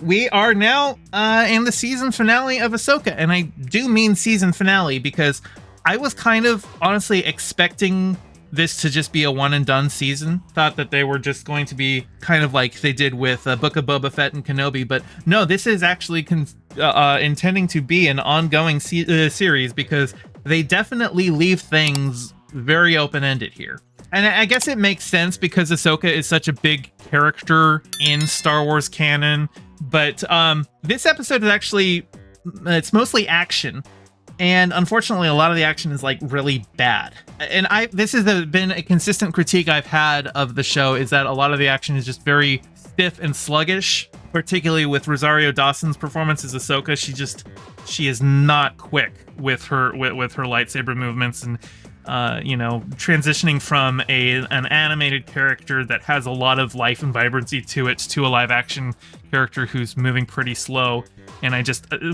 We are now in the season finale of Ahsoka, and I do mean season finale because I was kind of honestly expecting this to just be a one and done season. Thought that they were just going to be kind of like they did with Book of Boba Fett and Kenobi, but no, this is actually intending to be an ongoing series because they definitely leave things very open-ended here. And I guess it makes sense because Ahsoka is such a big character in Star Wars canon. But this episode is actually, it's mostly action. And unfortunately, a lot of the action is like really bad. And this has been a consistent critique I've had of the show, is that a lot of the action is just very stiff and sluggish, particularly with Rosario Dawson's performance as Ahsoka. She is not quick with her lightsaber movements, and transitioning from an animated character that has a lot of life and vibrancy to it to a live action character who's moving pretty slow. And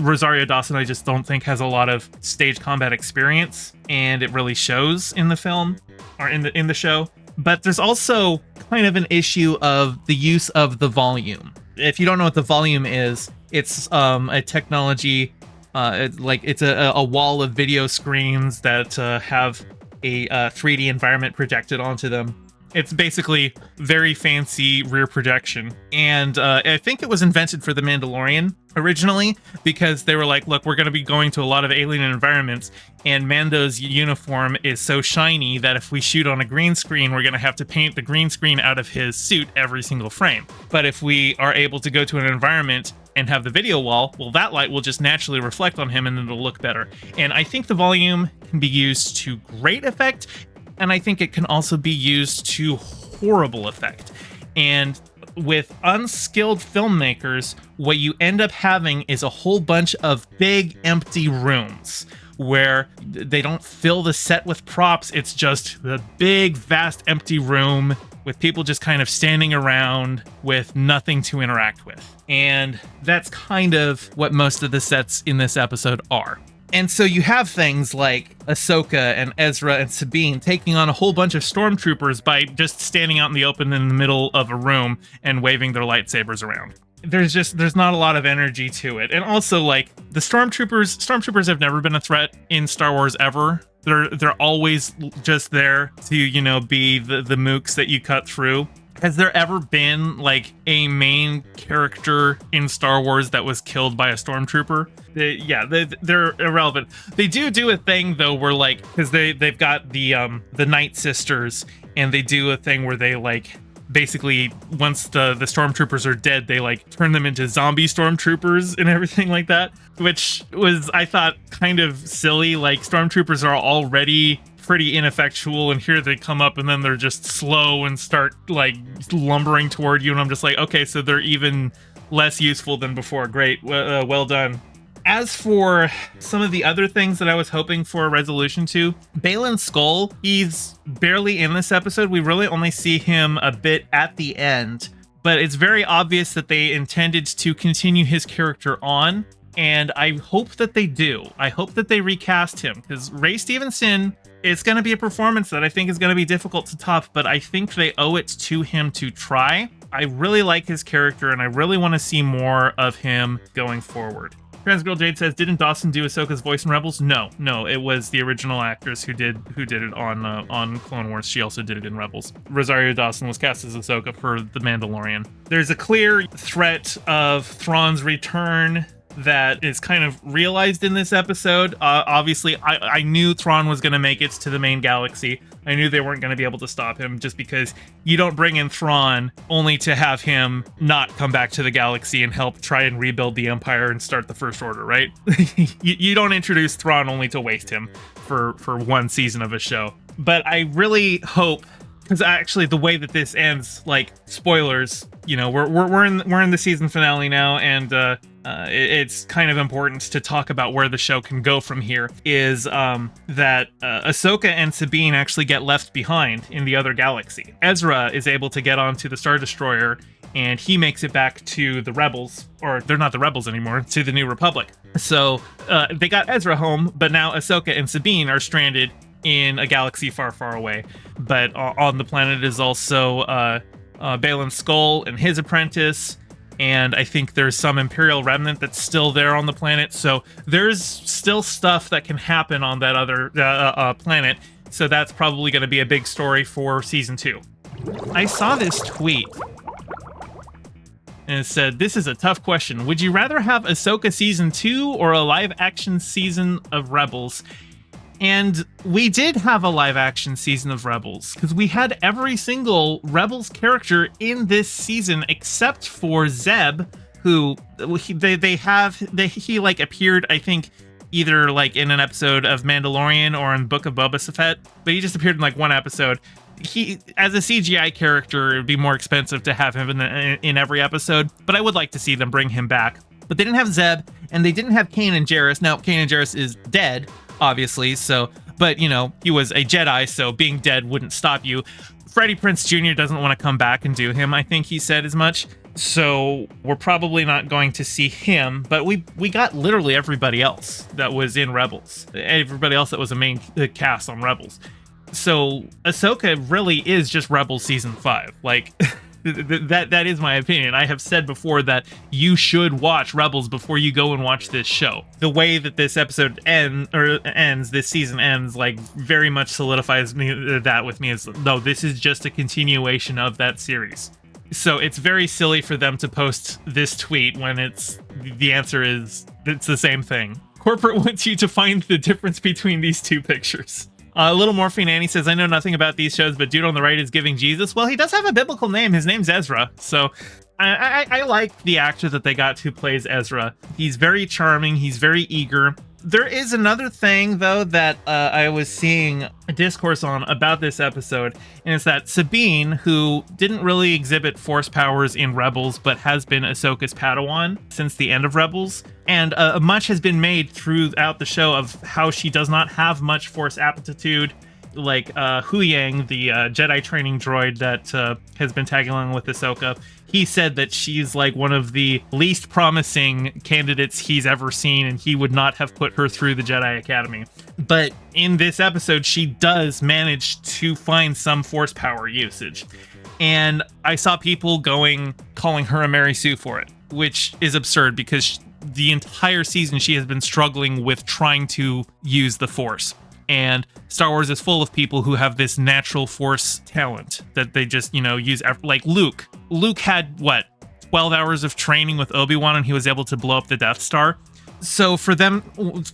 Rosario Dawson, I just don't think has a lot of stage combat experience, and it really shows in the film or in the show. But there's also kind of an issue of the use of the volume. If you don't know what the volume is, it's a technology, it's a wall of video screens that have a 3D environment projected onto them. It's basically very fancy rear projection. And I think it was invented for The Mandalorian originally, because they were like, look, we're going to be going to a lot of alien environments, and Mando's uniform is so shiny that if we shoot on a green screen, we're going to have to paint the green screen out of his suit every single frame. But if we are able to go to an environment and have the video wall, well, that light will just naturally reflect on him and it'll look better. And I think the volume can be used to great effect, and I think it can also be used to horrible effect. And with unskilled filmmakers, what you end up having is a whole bunch of big empty rooms where they don't fill the set with props. It's just the big, vast, empty room with people just kind of standing around with nothing to interact with. And that's kind of what most of the sets in this episode are. And so you have things like Ahsoka and Ezra and Sabine taking on a whole bunch of stormtroopers by just standing out in the open in the middle of a room and waving their lightsabers around. There's not a lot of energy to it. And also, like, the stormtroopers have never been a threat in Star Wars ever. They're always just there to, be the mooks that you cut through. Has there ever been, like, a main character in Star Wars that was killed by a stormtrooper? They're irrelevant. They do a thing, though, where, like, because they've got the Night Sisters, and they do a thing where they, like, basically, once the stormtroopers are dead, they, like, turn them into zombie stormtroopers and everything like that, which was, I thought, kind of silly. Like, stormtroopers are already pretty ineffectual, and here they come up and then they're just slow and start like lumbering toward you, and I'm just like, okay, so they're even less useful than before. Great, well done. As for some of the other things that I was hoping for a resolution to, Baylan Skoll, he's barely in this episode. We really only see him a bit at the end, but it's very obvious that they intended to continue his character on, and I hope that they do. I hope that they recast him, because Ray Stevenson, it's going to be a performance that I think is going to be difficult to top, but I think they owe it to him to try. I really like his character, and I really want to see more of him going forward. Transgirl Jade says, didn't Dawson do Ahsoka's voice in Rebels? No, it was the original actress who did it on Clone Wars. She also did it in Rebels. Rosario Dawson was cast as Ahsoka for The Mandalorian. There's a clear threat of Thrawn's return that is kind of realized in this episode. Obviously, I knew Thrawn was going to make it to the main galaxy. I knew they weren't going to be able to stop him, just because you don't bring in Thrawn only to have him not come back to the galaxy and help try and rebuild the Empire and start the First Order, right? You don't introduce Thrawn only to waste him for one season of a show. But I really hope, because actually the way that this ends, like, spoilers, we're in the season finale now, and it's kind of important to talk about where the show can go from here, is that Ahsoka and Sabine actually get left behind in the other galaxy. Ezra is able to get onto the Star Destroyer, and he makes it back to the Rebels, or they're not the Rebels anymore, to the New Republic. So they got Ezra home, but now Ahsoka and Sabine are stranded in a galaxy far, far away. But on the planet is also Baylan Skoll and his apprentice, and I think there's some Imperial remnant that's still there on the planet. So there's still stuff that can happen on that other planet. So that's probably going to be a big story for season 2. I saw this tweet, and it said, "This is a tough question. Would you rather have Ahsoka season 2 or a live-action season of Rebels?" And we did have a live-action season of Rebels, because we had every single Rebels character in this season except for Zeb, who he like appeared, I think, either like in an episode of Mandalorian or in Book of Boba Fett, but he just appeared in like one episode. He, as a CGI character, it would be more expensive to have him in every episode, but I would like to see them bring him back. But they didn't have Zeb, and they didn't have Kanan Jarrus. Now, Kanan Jarrus is dead, obviously, so, but, you know, he was a Jedi, so being dead wouldn't stop you. Freddie Prinze Jr. doesn't want to come back and do him, I think he said as much. So we're probably not going to see him, but we got literally everybody else that was in Rebels. Everybody else that was a main cast on Rebels. So Ahsoka really is just Rebels season 5. Like, that is my opinion. I have said before that you should watch Rebels before you go and watch this show. The way that this episode ends, this season ends, like, very much solidifies that with me, is no, this is just a continuation of that series. So it's very silly for them to post this tweet when the answer is it's the same thing. Corporate wants you to find the difference between these two pictures. A little Morphine Annie says, "I know nothing about these shows, but dude on the right is giving Jesus." Well, he does have a biblical name. His name's Ezra. So I like the actor that they got who plays Ezra. He's very charming. He's very eager. There is another thing, though, that I was seeing a discourse on about this episode, and it's that Sabine, who didn't really exhibit Force powers in Rebels, but has been Ahsoka's Padawan since the end of Rebels, and much has been made throughout the show of how she does not have much Force aptitude. Like Huyang, the Jedi training droid that has been tagging along with Ahsoka, he said that she's like one of the least promising candidates he's ever seen, and he would not have put her through the Jedi Academy. But in this episode, she does manage to find some Force power usage. And I saw people calling her a Mary Sue for it, which is absurd because the entire season she has been struggling with trying to use the Force. And Star Wars is full of people who have this natural Force talent that they just, use. Like Luke. Luke had, 12 hours of training with Obi-Wan, and he was able to blow up the Death Star. So for them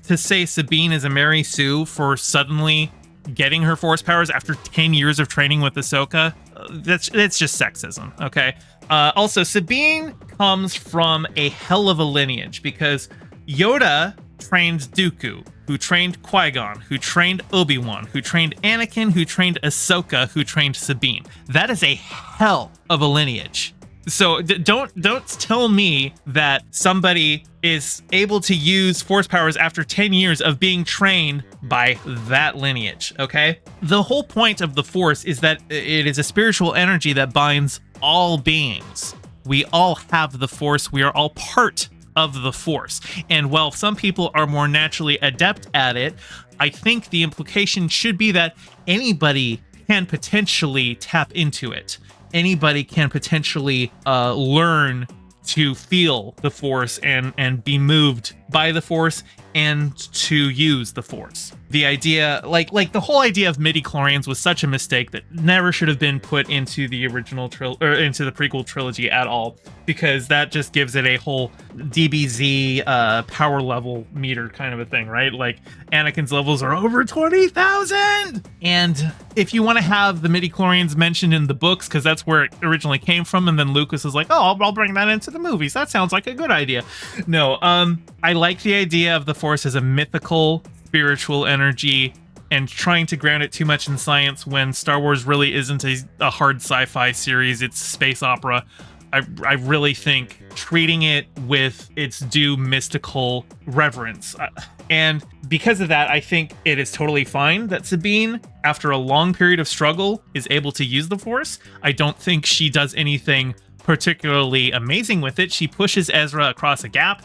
to say Sabine is a Mary Sue for suddenly getting her Force powers after 10 years of training with Ahsoka, that's just sexism, okay? Also, Sabine comes from a hell of a lineage because Yoda trained Dooku, who trained Qui-Gon, who trained Obi-Wan, who trained Anakin, who trained Ahsoka, who trained Sabine. That is a hell of a lineage. So don't tell me that somebody is able to use Force powers after 10 years of being trained by that lineage, okay? The whole point of the Force is that it is a spiritual energy that binds all beings. We all have the Force. We are all part of the Force. And while some people are more naturally adept at it, I think the implication should be that anybody can potentially tap into it. Anybody can potentially learn to feel the Force and be moved by the Force and to use the Force. The idea, like the whole idea of midi-chlorians was such a mistake that never should have been put into the original into the prequel trilogy at all, because that just gives it a whole DBZ power level meter kind of a thing, right? Like Anakin's levels are over 20,000, and if you want to have the midi-chlorians mentioned in the books, because that's where it originally came from, and then Lucas is like, oh, I'll bring that into the movies. That sounds like a good idea. No, I like the idea of the Force as a mythical, spiritual energy, and trying to ground it too much in science when Star Wars really isn't a hard sci-fi series. It's space opera. I really think treating it with its due mystical reverence. And because of that, I think it is totally fine that Sabine, after a long period of struggle, is able to use the Force. I don't think she does anything particularly amazing with it. She pushes Ezra across a gap,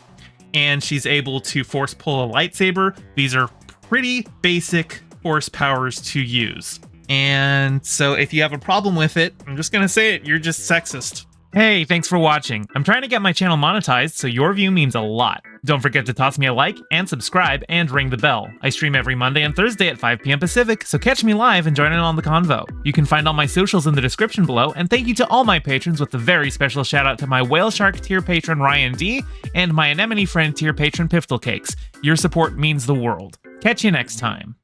and she's able to Force pull a lightsaber. These are pretty basic Force powers to use. And so if you have a problem with it, I'm just going to say it, you're just sexist. Hey, thanks for watching. I'm trying to get my channel monetized, so your view means a lot. Don't forget to toss me a like and subscribe and ring the bell. I stream every Monday and Thursday at 5 p.m. Pacific, so catch me live and join in on the convo. You can find all my socials in the description below, and thank you to all my patrons with a very special shout out to my Whale Shark tier patron Ryan D and my Anemone friend tier patron Piftle Cakes. Your support means the world. Catch you next time.